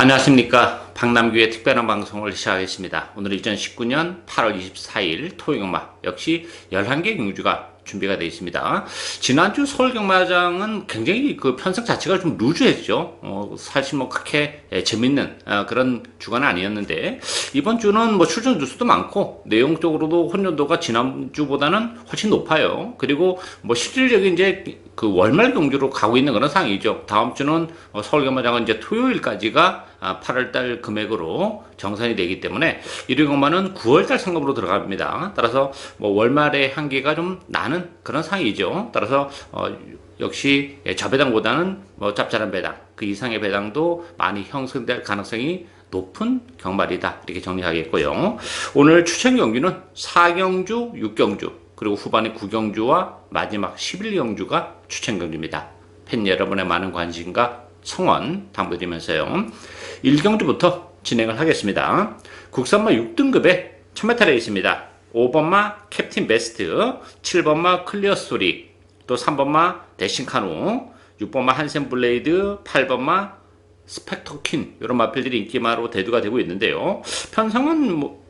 안녕하십니까. 박남규의 특별한 방송을 시작하겠습니다. 오늘 2019년 8월 24일 토요일경마 역시 11개 경주가 준비가 되어 있습니다. 지난주 서울경마장은 굉장히 그 편성 자체가 좀 루즈했죠. 사실 뭐 그렇게 재밌는 그런 주간은 아니었는데, 이번 주는 뭐 출전 주수도 많고 내용적으로도 혼돈도가 지난주보다는 훨씬 높아요. 그리고 뭐 실질적인 이제 그 월말 경주로 가고 있는 그런 상황이죠. 다음 주는 서울경마장은 이제 토요일까지가 8월달 금액으로 정산이 되기 때문에 1위 경마는 9월달 상금으로 들어갑니다. 따라서 뭐 월말의 한계가 좀 나는 그런 상황이죠. 따라서 역시 저배당보다는 뭐 짭짤한 배당, 그 이상의 배당도 많이 형성될 가능성이 높은 경말이다, 이렇게 정리하겠고요. 오늘 추천 경주는 4경주, 6경주, 그리고 후반에 9경주와 마지막 11경주가 추천 경주입니다. 팬 여러분의 많은 관심과 성원 당부드리면서요, 1경주부터 진행을 하겠습니다. 국산마 6등급에 1000m 레이스입니다. 5번마 캡틴 베스트, 7번마 클리어 스토리, 또 3번마 대신 카누, 6번마 한센 블레이드, 8번마 스펙터킨, 이런 마필들이 인기마로 대두가 되고 있는데요. 편성은 뭐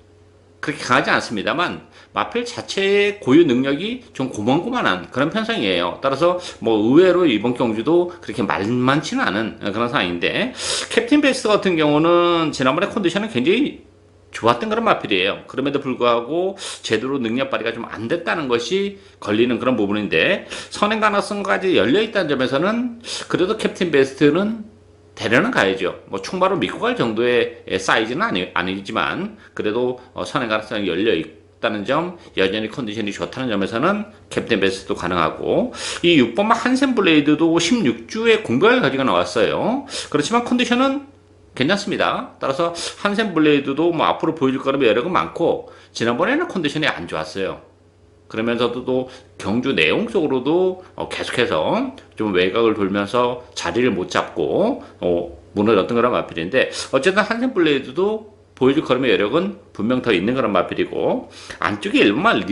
그렇게 강하지 않습니다만 마필 자체의 고유 능력이 좀 고만고만한 그런 편성이에요. 따라서 뭐 의외로 이번 경주도 그렇게 만만치는 않은 그런 상황인데, 캡틴 베스트 같은 경우는 지난번에 컨디션은 굉장히 좋았던 그런 마필이에요. 그럼에도 불구하고 제대로 능력 발휘가 좀 안 됐다는 것이 걸리는 그런 부분인데, 선행 가능성까지 열려 있다는 점에서는 그래도 캡틴 베스트는 대련은 가야죠. 뭐 총바로 믿고 갈 정도의 사이즈는 아니지만 그래도 선행 가능성이 열려 있다는 점, 여전히 컨디션이 좋다는 점에서는 캡틴 베스트도 가능하고, 이 6번마 한센 블레이드도 16주에 공백을 가지고 나왔어요. 그렇지만 컨디션은 괜찮습니다. 따라서 한센 블레이드도 뭐 앞으로 보여줄 거라면 여러 가 많고, 지난번에는 컨디션이 안 좋았어요. 그러면서도 또 경주 내용적으로도 계속해서 좀 외곽을 돌면서 자리를 못 잡고 무너졌던 그런 마필인데, 어쨌든 한센 블레이드도 보여줄 걸음의 여력은 분명 더 있는 그런 마필이고, 안쪽에 일본만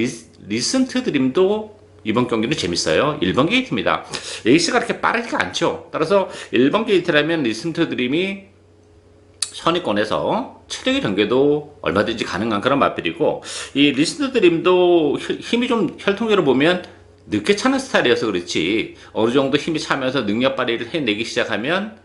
리슨트 드림도 이번 경기는 재밌어요. 1번 게이트입니다. 에이스가 그렇게 빠르지가 않죠. 따라서 1번 게이트라면 리슨트 드림이 선위권에서 체력의 전개도 얼마든지 가능한 그런 마필이고, 이 리스트 드림도 힘이 좀 혈통적으로 보면 늦게 차는 스타일이어서 그렇지, 어느 정도 힘이 차면서 능력 발휘를 해내기 시작하면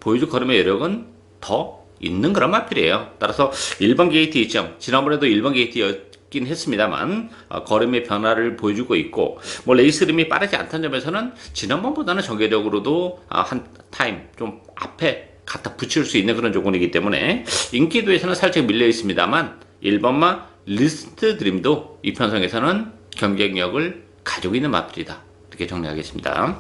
보여줄 걸음의 여력은 더 있는 그런 마필이에요. 따라서 1번 게이트 2점, 지난번에도 1번 게이트였긴 했습니다만 걸음의 변화를 보여주고 있고, 뭐 레이스 림이 빠르지 않다는 점에서는 지난번보다는 전개적으로도 한 타임 좀 앞에 갖다 붙일 수 있는 그런 조건이기 때문에 인기도에서는 살짝 밀려 있습니다만 1번마 리스트 드림도 이 편성에서는 경쟁력을 가지고 있는 마필이다, 이렇게 정리하겠습니다.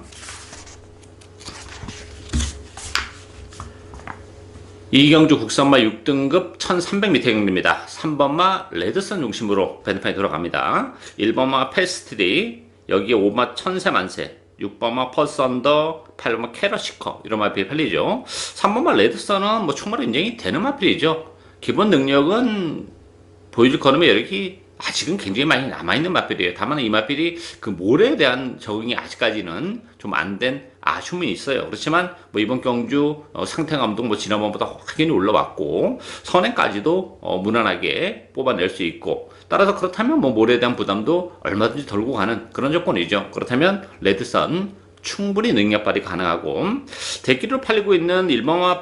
2경주 국산마 6등급 1300m 경주입니다. 3번마 레드선 중심으로 배드판이 돌아갑니다. 1번마 패스트디, 여기에 5마 천세만세, 6번마 퍼스언더, 8번마 캐러시커, 이런 마필이 팔리죠. 3번마 레드선은 뭐 충분히 인정이 되는 마필이죠. 기본 능력은 보여줄 걸음의 여력이 아직은 굉장히 많이 남아있는 마필이에요. 다만 이 마필이 그 몰에 대한 적응이 아직까지는 좀 안 된 아쉬움이 있어요. 그렇지만 뭐 이번 경주 상태감도 뭐 지난번보다 확연히 올라왔고, 선행까지도 무난하게 뽑아낼 수 있고, 따라서 그렇다면 뭐 몰에 대한 부담도 얼마든지 덜고 가는 그런 조건이죠. 그렇다면 레드선 충분히 능력 발휘 가능하고, 대기로 팔리고 있는 일본화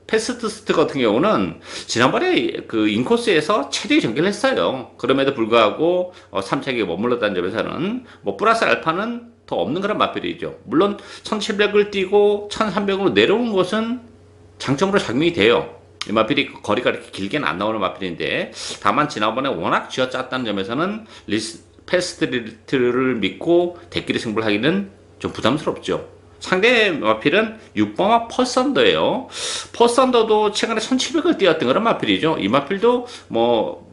패스트스트 같은 경우는 지난번에 그 인코스에서 체력이 전개를 했어요. 그럼에도 불구하고 3차기에 머물렀다는 점에서는 뭐 플러스 알파는 더 없는 그런 마필이죠. 물론 1700을 뛰고 1300으로 내려온 것은 장점으로 작용이 돼요. 이 마필이 거리가 이렇게 길게는 안 나오는 마필인데, 다만 지난번에 워낙 쥐어짰다는 점에서는 패스트를 믿고 대끼리 승부를 하기는 좀 부담스럽죠. 상대 마필은 6번마 퍼스언더예요. 퍼스언더도 최근에 1700을 뛰었던 그런 마필이죠. 이 마필도 뭐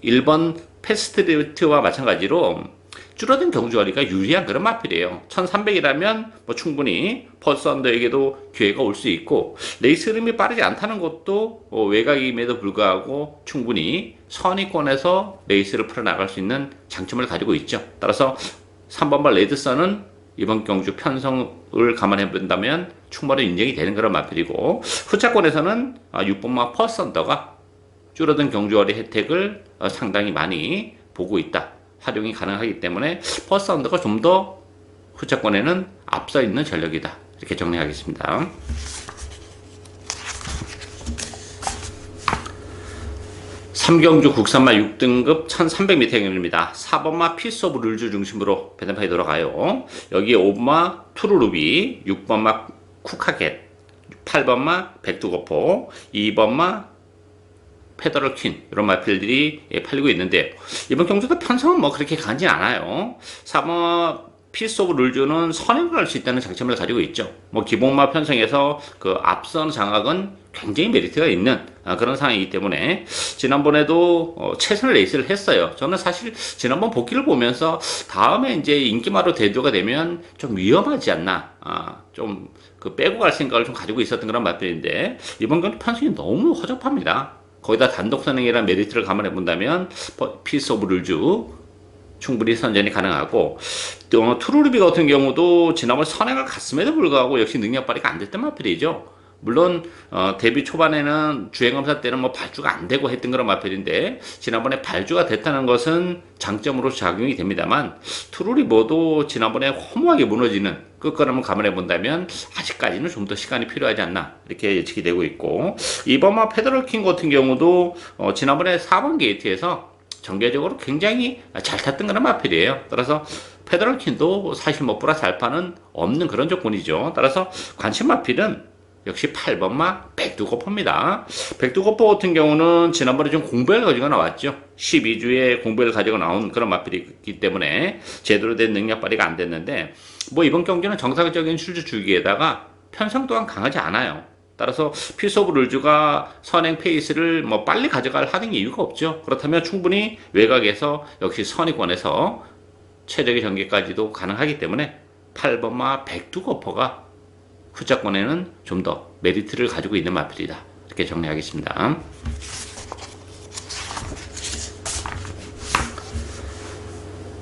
1번 패스트와 마찬가지로 줄어든 경주거리가 유리한 그런 마필이에요. 1300이라면 뭐 충분히 퍼스언더에게도 기회가 올 수 있고, 레이스 흐름이 빠르지 않다는 것도 외곽임에도 불구하고 충분히 선위권에서 레이스를 풀어나갈 수 있는 장점을 가지고 있죠. 따라서 3번마 레드선은 이번 경주 편성을 감안해 본다면 충분히 인정이 되는 그런 마필이고, 후차권에서는 6번마 퍼스트 언더가 줄어든 경주거리 혜택을 상당히 많이 보고 있다, 활용이 가능하기 때문에 퍼스트 언더가 좀 더 후차권에는 앞서 있는 전력이다, 이렇게 정리하겠습니다. 3경주 국산마 6등급 1300m 경기입니다. 4번마 피스 오브 룰즈 중심으로 배당판이 돌아가요. 여기에 5번마 투루루비, 6번마 쿠카겟, 8번마 백두거포, 2번마 페더럴 퀸, 이런 마필들이 팔리고 있는데, 이번 경주도 편성은 뭐 그렇게 강하진 않아요. 4번마 피스 오브 룰즈는 선행을 할 수 있다는 장점을 가지고 있죠. 뭐 기본마 편성에서 그 앞선 장악은 굉장히 메리트가 있는 그런 상황이기 때문에, 지난번에도 최선을 레이스를 했어요. 저는 사실 지난번 복귀를 보면서 다음에 이제 인기마로 대두가 되면 좀 위험하지 않나, 좀 그 빼고 갈 생각을 좀 가지고 있었던 그런 맛들인데, 이번 경기 편성이 너무 허접합니다. 거기다 단독 선행이라는 메리트를 감안해 본다면 피스 오브 룰즈 충분히 선전이 가능하고, 또 트루루비 같은 경우도 지난번 선행을 갔음에도 불구하고 역시 능력 발휘가 안 됐던 마필이죠. 물론 데뷔 초반에는 주행검사 때는 뭐 발주가 안 되고 했던 그런 마필인데, 지난번에 발주가 됐다는 것은 장점으로 작용이 됩니다만, 트루리버도 지난번에 허무하게 무너지는 끝걸음을 감안해 본다면 아직까지는 좀 더 시간이 필요하지 않나, 이렇게 예측이 되고 있고, 이번마 페더럴 킹 같은 경우도 지난번에 4번 게이트에서 전개적으로 굉장히 잘 탔던 그런 마필이에요. 따라서 페더럴 킹도 사실 뭐 뿌라살파는 없는 그런 조건이죠. 따라서 관심 마필은 역시 8번마 백두거포입니다. 백두거포 같은 경우는 지난번에 좀 공배를 가지고 나왔죠. 12주에 공배를 가지고 나온 그런 마필이기 때문에 제대로 된 능력 발휘가 안 됐는데, 뭐 이번 경기는 정상적인 출주 주기에다가 편성 또한 강하지 않아요. 따라서 피스 오브 룰즈가 선행 페이스를 뭐 빨리 가져갈 하는 이유가 없죠. 그렇다면 충분히 외곽에서 역시 선의권에서 최적의 전개까지도 가능하기 때문에 8번마 백두거포가 후자권에는 좀 더 메리트를 가지고 있는 마필이다, 이렇게 정리하겠습니다.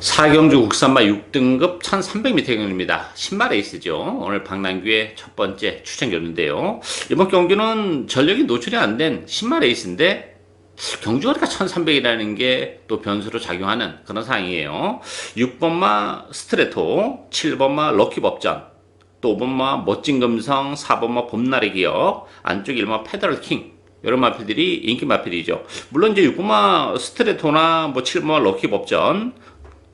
4경주 국산마 6등급 1300m 경기입니다. 신마 레이스죠. 오늘 박남규의 첫 번째 추천 경기인데요. 이번 경기는 전력이 노출이 안 된 신마 레이스인데, 경주거리가 1300이라는 게 또 변수로 작용하는 그런 상황이에요. 6번마 스트레토, 7번마 럭키법전, 또 5번마 멋진 금성, 4번마 봄날의 기억, 안쪽 1번마 페더럴 킹, 이런 마필들이 인기 마필이죠. 물론 이제 6번마 스트레토나 뭐 7번마 럭키법전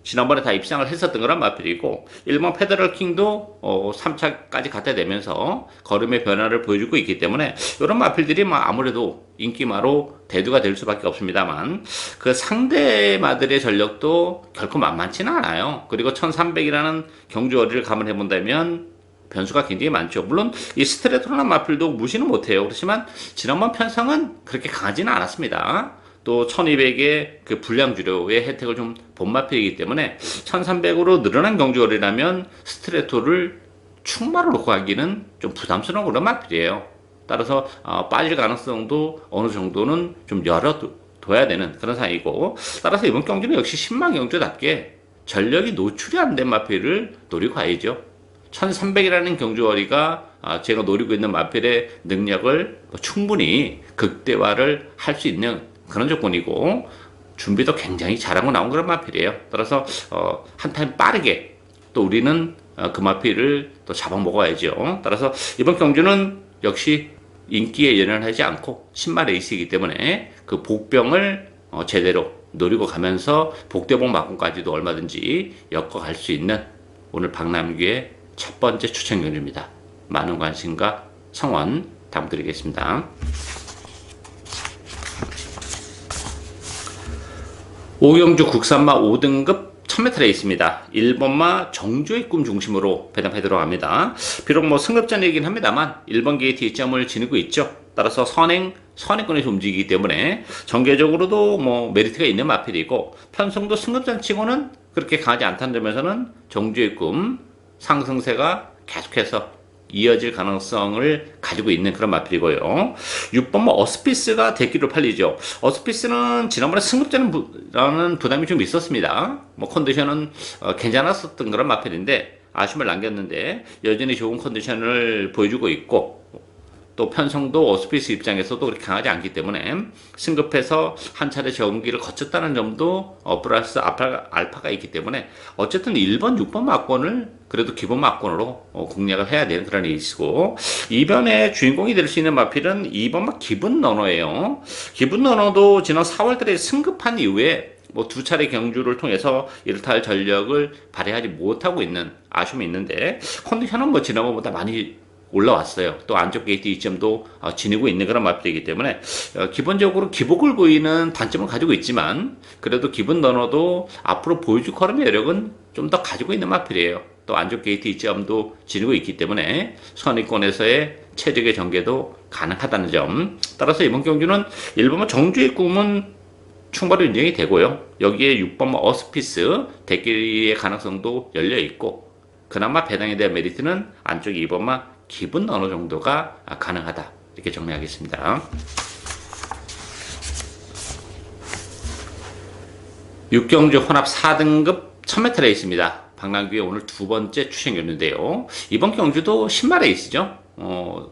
지난번에 다 입상을 했었던 거란 마필이고, 1번 페더럴 킹도 3차까지 갖다 대면서 걸음의 변화를 보여주고 있기 때문에 이런 마필들이 아무래도 인기마로 대두가 될 수밖에 없습니다만, 그 상대마들의 전력도 결코 만만치는 않아요. 그리고 1300이라는 경주거리를 감안해 본다면 변수가 굉장히 많죠. 물론 이 스트레토나 마필도 무시는 못해요. 그렇지만 지난번 편성은 그렇게 강하지는 않았습니다. 또 1200의 그 불량주료의 혜택을 좀 본 마필이기 때문에 1300으로 늘어난 경주거리라면 스트레토를 충마로 놓고 가기는 좀 부담스러운 그런 마필이에요. 따라서 빠질 가능성도 어느 정도는 좀 열어둬야 되는 그런 상황이고, 따라서 이번 경주는 역시 10만 경주답게 전력이 노출이 안 된 마필을 노리고 가야죠. 1300이라는 경주거리가 제가 노리고 있는 마필의 능력을 충분히 극대화를 할 수 있는 그런 조건이고, 준비도 굉장히 잘하고 나온 그런 마필이에요. 따라서 한 타임 빠르게 또 우리는 그 마필을 또 잡아먹어야죠. 따라서 이번 경주는 역시 인기에 연연하지 않고 신마 레이스이기 때문에 그 복병을 제대로 노리고 가면서 복대복 막공까지도 얼마든지 엮어갈 수 있는 오늘 박남규의 첫 번째 추천 경주입니다. 많은 관심과 성원 부탁드리겠습니다. 5경주 국산마 5등급 1000m 레이스입니다. 1번마 정조의 꿈 중심으로 배당해 들어갑니다. 비록 뭐 승급전이긴 합니다만 1번 게이트 2점을 지니고 있죠. 따라서 선행권에서 움직이기 때문에 전개적으로도 뭐 메리트가 있는 마필이고, 편성도 승급전 치고는 그렇게 강하지 않다는 점에서는 정조의 꿈 상승세가 계속해서 이어질 가능성을 가지고 있는 그런 마필이고요. 6번 어스피스가 대기로 팔리죠. 어스피스는 지난번에 승급전이라는 부담이 좀 있었습니다. 뭐 컨디션은 괜찮았었던 그런 마필인데, 아쉬움을 남겼는데 여전히 좋은 컨디션을 보여주고 있고, 또 편성도 오스피스 입장에서도 그렇게 강하지 않기 때문에 승급해서 한 차례 경기를 거쳤다는 점도 플러스 알파가 있기 때문에 어쨌든 1번, 6번 막권을 그래도 기본 막권으로 공략을 해야 되는 그런 일이고, 이번에 주인공이 될 수 있는 마필은 2번 막 기분 러너예요. 기분 러너도 지난 4월달에 승급한 이후에 뭐 두 차례 경주를 통해서 이렇다 할 전력을 발휘하지 못하고 있는 아쉬움이 있는데, 컨디션은 뭐 지난번보다 많이 올라왔어요. 또 안쪽 게이트 이점도 지니고 있는 그런 마필이기 때문에 기본적으로 기복을 보이는 단점을 가지고 있지만, 그래도 기분 러너도 앞으로 보여줄 걸음의 여력은 좀 더 가지고 있는 마필이에요. 또 안쪽 게이트 이점도 지니고 있기 때문에 선의권에서의 최적의 전개도 가능하다는 점. 따라서 이번 경주는 1번은 정주의 꿈은 충분히 인정이 되고요. 여기에 6번 어스피스 대기의 가능성도 열려 있고, 그나마 배당에 대한 메리트는 안쪽 2번만 기분 어느 정도가 가능하다, 이렇게 정리하겠습니다. 6경주 혼합 4등급 1000m 레이스입니다. 박남규의 오늘 두 번째 추천경주인데요. 이번 경주도 10마 레이스죠.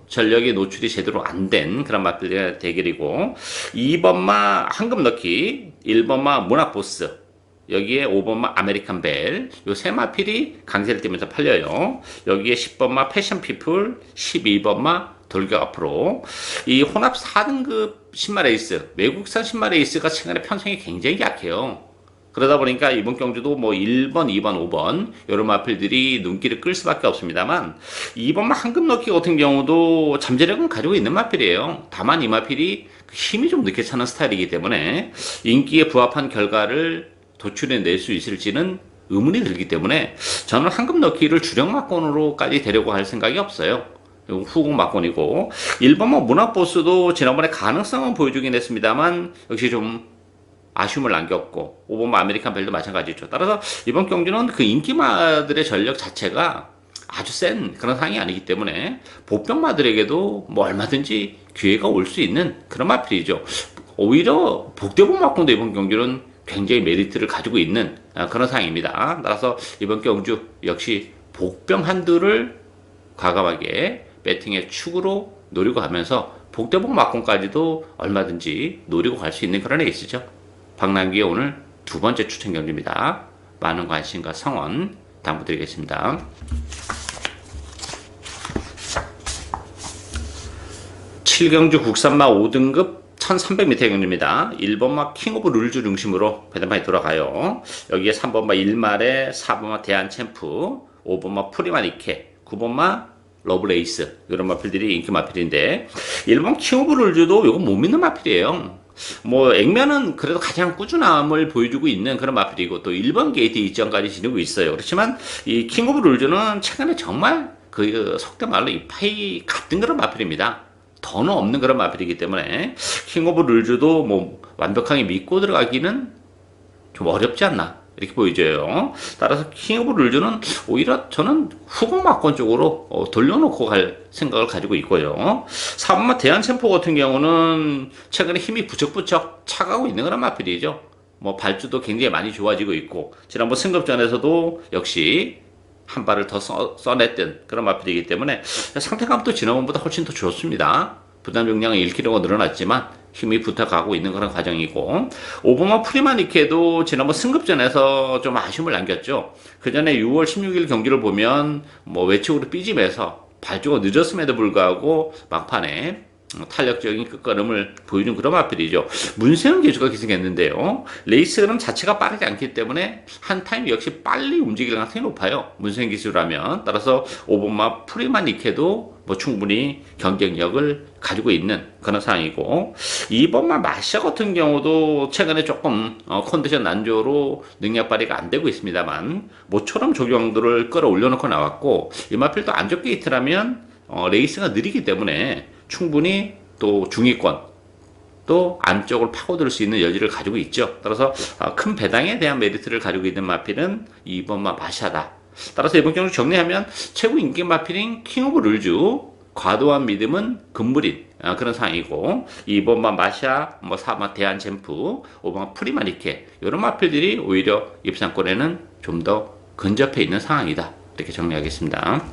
전력이 노출이 제대로 안 된 그런 맛들의 대결이고, 2번마 황금 넣기, 1번마 문학보스, 여기에 5번마 아메리칸 벨, 요 세 마필이 강세를 띠면서 팔려요. 여기에 10번마 패션 피플, 12번마 돌격 앞으로. 이 혼합 4등급 10마 레이스, 외국산 10마 레이스가 최근에 편성이 굉장히 약해요. 그러다 보니까 이번 경주도 뭐 1번, 2번, 5번 이런 마필들이 눈길을 끌 수밖에 없습니다만, 2번 황금 넣기 같은 경우도 잠재력은 가지고 있는 마필이에요. 다만 이 마필이 힘이 좀 늦게 차는 스타일이기 때문에 인기에 부합한 결과를 도출해 낼 수 있을지는 의문이 들기 때문에 저는 황금 넣기를 주력 막권으로까지 데려고 할 생각이 없어요. 후공 막권이고, 1번만 문학보스도 지난번에 가능성은 보여주긴 했습니다만 역시 좀 아쉬움을 남겼고, 5번 아메리칸 벨도 마찬가지죠. 따라서 이번 경기는 그 인기마들의 전력 자체가 아주 센 그런 상황이 아니기 때문에 복병마들에게도 뭐 얼마든지 기회가 올 수 있는 그런 마필이죠. 오히려 복대본 막공도 이번 경기는 굉장히 메리트를 가지고 있는 그런 상황입니다. 따라서 이번 경주 역시 복병 한두를 과감하게 배팅의 축으로 노리고 가면서 복대본 막공까지도 얼마든지 노리고 갈 수 있는 그런 레이스죠. 박남규의 오늘 두 번째 추천 경주입니다. 많은 관심과 성원 당부드리겠습니다. 7경주 국산마 5등급 1300m 경주입니다. 1번마 킹 오브 룰즈 중심으로 배당판이 돌아가요. 여기에 3번마 일말에, 4번마 대한챔프, 5번마 프리마 니케, 9번마 러브레이스, 이런 마필들이 인기 마필인데, 1번 킹 오브 룰즈도 이거 못 믿는 마필이에요. 뭐 액면은 그래도 가장 꾸준함을 보여주고 있는 그런 마필이고, 또 1번 게이트 이점까지 지니고 있어요. 그렇지만 이 킹 오브 룰즈는 최근에 정말 그 속된 말로 이 파이 같은 그런 마필입니다. 더는 없는 그런 마필이기 때문에 킹 오브 룰즈도 뭐 완벽하게 믿고 들어가기는 좀 어렵지 않나, 이렇게 보여져요. 따라서 킹 오브 룰즈는 오히려 저는 후공 막권 쪽으로 돌려놓고 갈 생각을 가지고 있고요. 4번마 대한챔프 같은 경우는 최근에 힘이 부쩍부쩍 차가고 있는 그런 마필이죠. 뭐 발주도 굉장히 많이 좋아지고 있고, 지난번 승급전에서도 역시 한 발을 더 써냈던 그런 마필이기 때문에 상태감도 지난번보다 훨씬 더 좋습니다. 부담 용량은 1kg가 늘어났지만 힘이 붙어가고 있는 그런 과정이고, 5번마 프리마니케도 지난번 승급전에서 좀 아쉬움을 남겼죠. 그 전에 6월 16일 경기를 보면 뭐 외측으로 삐짐해서 발주가 늦었음에도 불구하고 막판에 탄력적인 끝걸음을 보여준 그런 마필이죠. 문세영 기수가 기승했는데요. 레이스 흐름 자체가 빠르지 않기 때문에 한 타임 역시 빨리 움직일 가능성이 높아요. 문세영 기수라면. 따라서 5번마 프리마니케도 뭐 충분히 경쟁력을 가지고 있는 그런 상황이고, 2번마 마샤 같은 경우도 최근에 조금 컨디션 난조로 능력 발휘가 안 되고 있습니다만 모처럼 조경도를 끌어올려놓고 나왔고, 이 마필도 안쪽 게이트라면 레이스가 느리기 때문에 충분히 또 중위권 또 안쪽을 파고들 수 있는 여지를 가지고 있죠. 따라서 큰 배당에 대한 메리트를 가지고 있는 마필은 2번마 마샤다. 따라서 이번 경주 정리하면 최고 인기 마필인 킹 오브 룰즈, 과도한 믿음은 금물인 그런 상황이고, 2번마 마샤, 뭐 4번마 대한챔프, 5번마 프리마니케, 이런 마필들이 오히려 입상권에는 좀 더 근접해 있는 상황이다, 이렇게 정리하겠습니다.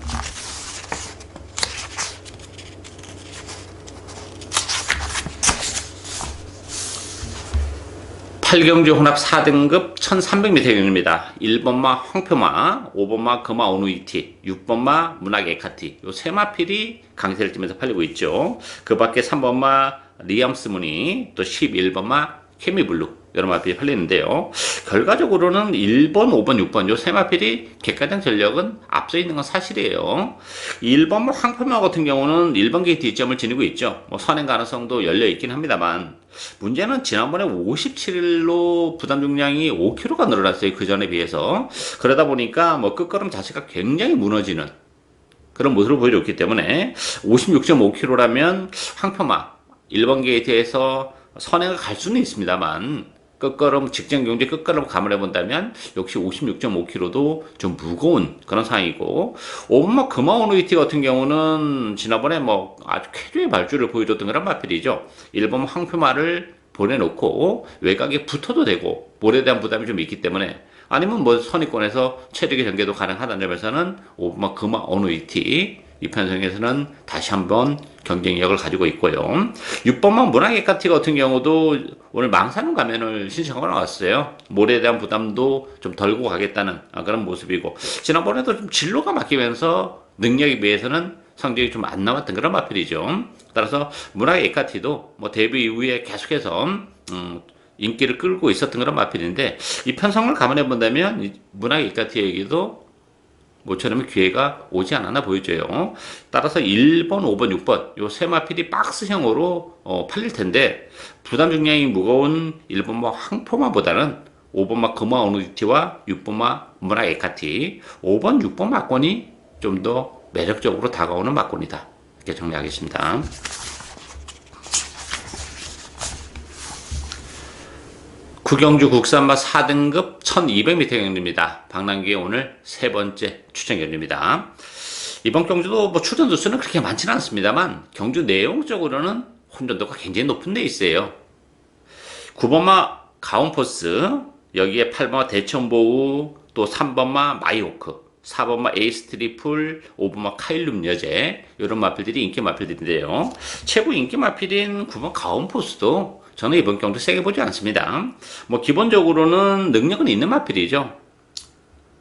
8경주 혼합 4등급 1300m 경주입니다. 1번마 황표마, 5번마 금화 오누이티, 6번마 문학 에카티, 요 세 마필이 강세를 띠면서 팔리고 있죠. 그 밖에 3번마 리암스 무늬, 또 11번마 케미블루, 여러 마필이 팔리는데요. 결과적으로는 1번, 5번, 6번 요 세 마필이 객관적 전력은 앞서 있는 건 사실이에요. 1번 황표마 같은 경우는 1번 게이트 이점을 지니고 있죠. 뭐 선행 가능성도 열려 있긴 합니다만, 문제는 지난번에 57일로 부담 중량이 5kg가 늘어났어요. 그 전에 비해서. 그러다 보니까 뭐 끝걸음 자체가 굉장히 무너지는 그런 모습을 보여줬기 때문에 56.5kg라면 황표마 1번 게이트에서 선행을 갈 수는 있습니다만, 끝걸음 직전 경주에 끝걸음 감을 해본다면 역시 56.5kg도 좀 무거운 그런 상황이고, 5번마 금화오누이티 같은 경우는 지난번에 뭐 아주 쾌조의 발주를 보여줬던 그런 마필이죠. 1번 황표마를 보내놓고 외곽에 붙어도 되고 볼에 대한 부담이 좀 있기 때문에, 아니면 뭐 선입권에서 체력의 전개도 가능하다는 점에서는 5번마 금화오누이티 이 편성에서는 다시 한번 경쟁력을 가지고 있고요. 6번만 문학에카티 같은 경우도 오늘 망사는 가면을 신청하고 나왔어요. 몰에 대한 부담도 좀 덜고 가겠다는 그런 모습이고, 지난번에도 좀 진로가 막히면서 능력에 비해서는 성적이 좀 안 나왔던 그런 마필이죠. 따라서 문학에카티도 뭐 데뷔 이후에 계속해서 인기를 끌고 있었던 그런 마필인데, 이 편성을 감안해 본다면 문학에카티에게도 모처럼 기회가 오지 않았나 보여져요. 따라서 1번, 5번, 6번 요 세 마필이 박스형으로 팔릴 텐데, 부담 중량이 무거운 1번마 황포마보다는 5번마 금화 오누티와 6번마 문학 에카티, 5번, 6번 막권이 좀 더 매력적으로 다가오는 막권이다. 이렇게 정리하겠습니다. 구경주 국산마 4등급 1200m 경주입니다. 방랑기에 오늘 세 번째 추천 경주입니다. 이번 경주도 뭐 출전 두수는 그렇게 많지는 않습니다만, 경주 내용적으로는 혼전도가 굉장히 높은 데 있어요. 9번마 가온포스, 여기에 8번마 대천보우, 또 3번마 마이호크, 4번마 에이스 트리플, 5번마 카일룸 여제, 이런 마필들이 인기 마필들인데요. 최고 인기 마필인 9번 가온포스도 저는 이번 경주 세게 보지 않습니다. 뭐 기본적으로는 능력은 있는 마필이죠.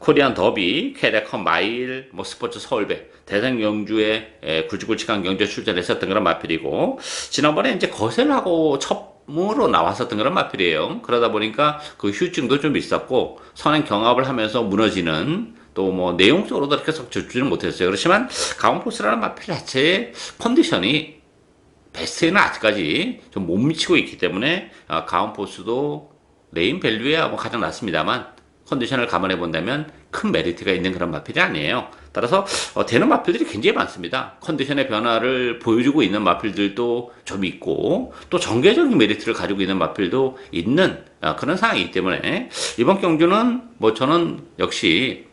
코리안 더비, 퀘레커 마일, 뭐 스포츠 서울배, 대선 경주에 굵직굵직한 경주에 출전했었던 그런 마필이고, 지난번에 이제 거세하고 첩으로 나왔었던 그런 마필이에요. 그러다 보니까 그 휴증도 좀 있었고, 선행 경합을 하면서 무너지는, 또 뭐 내용적으로도 그렇게 썩 좋지는 못했어요. 그렇지만 가온포스라는 마필 자체의 컨디션이 베스트에는 아직까지 좀 못 미치고 있기 때문에, 가온포스도 네임 밸류에 뭐 가장 낮습니다만, 컨디션을 감안해 본다면 큰 메리트가 있는 그런 마필이 아니에요. 따라서 되는 마필들이 굉장히 많습니다. 컨디션의 변화를 보여주고 있는 마필들도 좀 있고, 또 전개적인 메리트를 가지고 있는 마필도 있는 그런 상황이기 때문에, 이번 경주는 뭐 저는 역시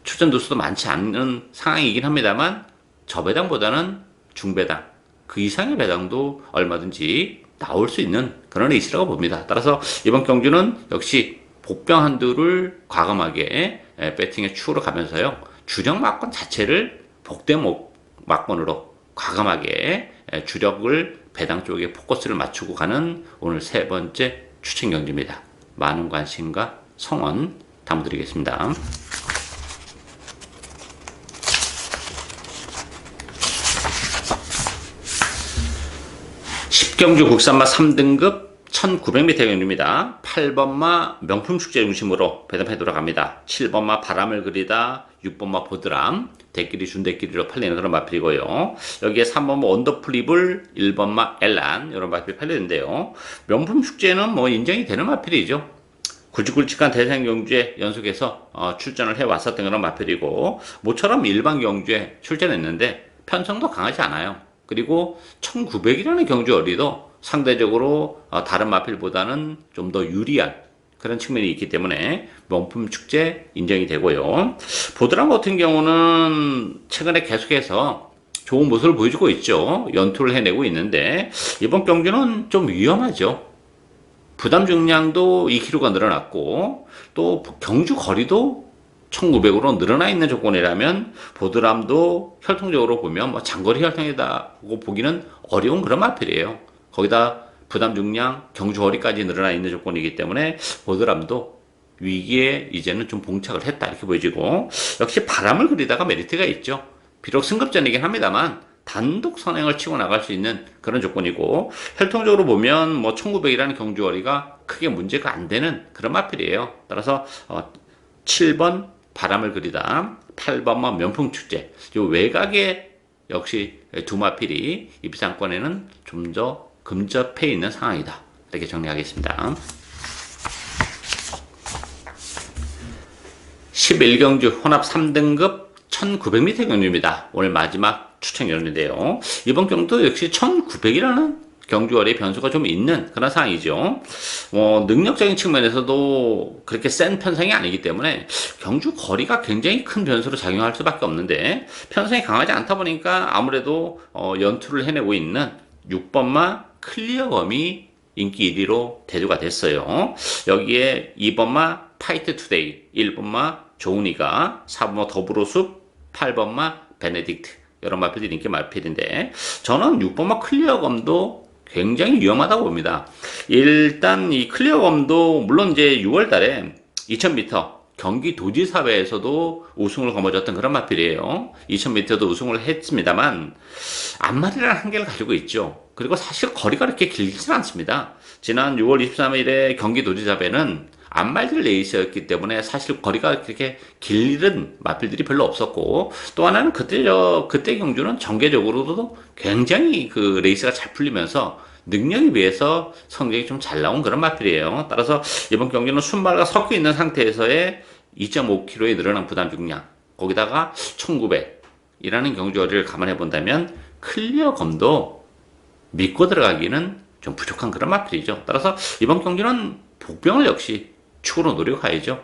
출전 두수도 많지 않은 상황이긴 합니다만, 저배당보다는 중배당, 그 이상의 배당도 얼마든지 나올 수 있는 그런 레이스라고 봅니다. 따라서 이번 경주는 역시 복병 한두를 과감하게 배팅의 추후로 가면서요, 주력 막권 자체를 복대 막권으로 과감하게 주력을 배당 쪽에 포커스를 맞추고 가는 오늘 세 번째 추천 경주입니다. 많은 관심과 성원 당부드리겠습니다. 10경주 국산마 3등급 1900m 경주입니다. 8번마 명품축제 중심으로 배당판에 돌아갑니다. 7번마 바람을 그리다, 6번마 보드람, 대끼리 준대끼리로 팔리는 그런 마필이고요. 여기에 3번마 언더플립을, 1번마 엘란, 이런 마필이 팔리는데요. 명품축제는 뭐 인정이 되는 마필이죠. 굵직굵직한 대상 경주에 연속해서 출전을 해왔었던 그런 마필이고, 모처럼 일반 경주에 출전했는데 편성도 강하지 않아요. 그리고 1900이라는 경주 어리도 상대적으로 다른 마필보다는 좀 더 유리한 그런 측면이 있기 때문에 명품 축제 인정이 되고요. 보드람 같은 경우는 최근에 계속해서 좋은 모습을 보여주고 있죠. 연투를 해내고 있는데, 이번 경주는 좀 위험하죠. 부담 중량도 2kg가 늘어났고, 또 경주 거리도 1900으로 늘어나 있는 조건이라면 보드람도 혈통적으로 보면 뭐 장거리 혈통이다고 보기는 어려운 그런 마필이에요. 거기다 부담 중량, 경주 거리까지 늘어나 있는 조건이기 때문에 보드람도 위기에 이제는 좀 봉착을 했다 이렇게 보여지고, 역시 바람을 그리다가 메리트가 있죠. 비록 승급전이긴 합니다만 단독 선행을 치고 나갈 수 있는 그런 조건이고, 혈통적으로 보면 뭐 1900이라는 경주거리가 크게 문제가 안 되는 그런 마필이에요. 따라서 7번 바람을 그리다, 8번만 면풍축제, 요 외곽에 역시 두 마필이 입상권에는 좀 더 근접해 있는 상황이다 이렇게 정리하겠습니다. 11경주 혼합 3등급 1900m 경주입니다. 오늘 마지막 추천 경주인데요. 이번 경주도 역시 1900이라는 경주거리 변수가 좀 있는 그런 상황이죠. 능력적인 측면에서도 그렇게 센 편성이 아니기 때문에 경주 거리가 굉장히 큰 변수로 작용할 수밖에 없는데, 편성이 강하지 않다 보니까 아무래도 연투를 해내고 있는 6번마 클리어검이 인기 1위로 대두가 됐어요. 여기에 2번마 파이트 투데이, 1번마 조은이가, 4번마 더불어숲, 8번마 베네딕트, 여러 마필들이 인기 마필인데, 저는 6번마 클리어검도 굉장히 위험하다고 봅니다. 일단 이 클리어검도 물론 이제 6월 달에 2000m 경기도지사회에서도 우승을 거머쥐었던 그런 마필이에요. 2000m도 우승을 했습니다만 앞마리라는 한계를 가지고 있죠. 그리고 사실 거리가 그렇게 길지는 않습니다. 지난 6월 23일에 경기도지사회는 앞말들 레이스였기 때문에 사실 거리가 그렇게 길은 마필들이 별로 없었고, 또 하나는 그때 경주는 전개적으로도 굉장히 그 레이스가 잘 풀리면서 능력에 비해서 성적이 좀 잘 나온 그런 마필이에요. 따라서 이번 경기는 순발과 섞여 있는 상태에서의 2.5kg의 늘어난 부담 중량, 거기다가 1900이라는 경주거리를 감안해 본다면 클리어검도 믿고 들어가기는 좀 부족한 그런 마필이죠. 따라서 이번 경주는 복병을 역시 축으로 노력해야죠.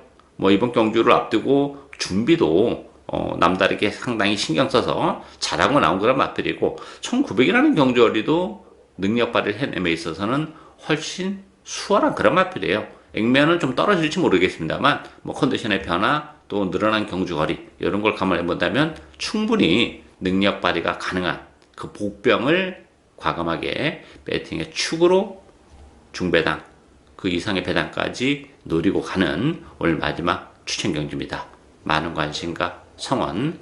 이번 경주를 앞두고 준비도 남다르게 상당히 신경 써서 잘하고 나온 그런 마필이고, 1900이라는 경주거리도 능력 발휘를 해냄에 있어서는 훨씬 수월한 그런 마필이에요. 액면은 좀 떨어질지 모르겠습니다만 컨디션의 변화, 또 늘어난 경주거리, 이런 걸 감안해 본다면 충분히 능력 발휘가 가능한 그 복병을 과감하게 배팅의 축으로 중배당, 그 이상의 배당까지 노리고 가는 오늘 마지막 추천 경주입니다. 많은 관심과 성원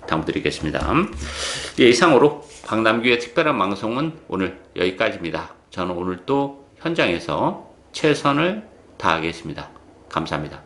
당부드리겠습니다. 이상으로 박남규의 특별한 방송은 오늘 여기까지입니다. 저는 오늘 또 현장에서 최선을 다하겠습니다. 감사합니다.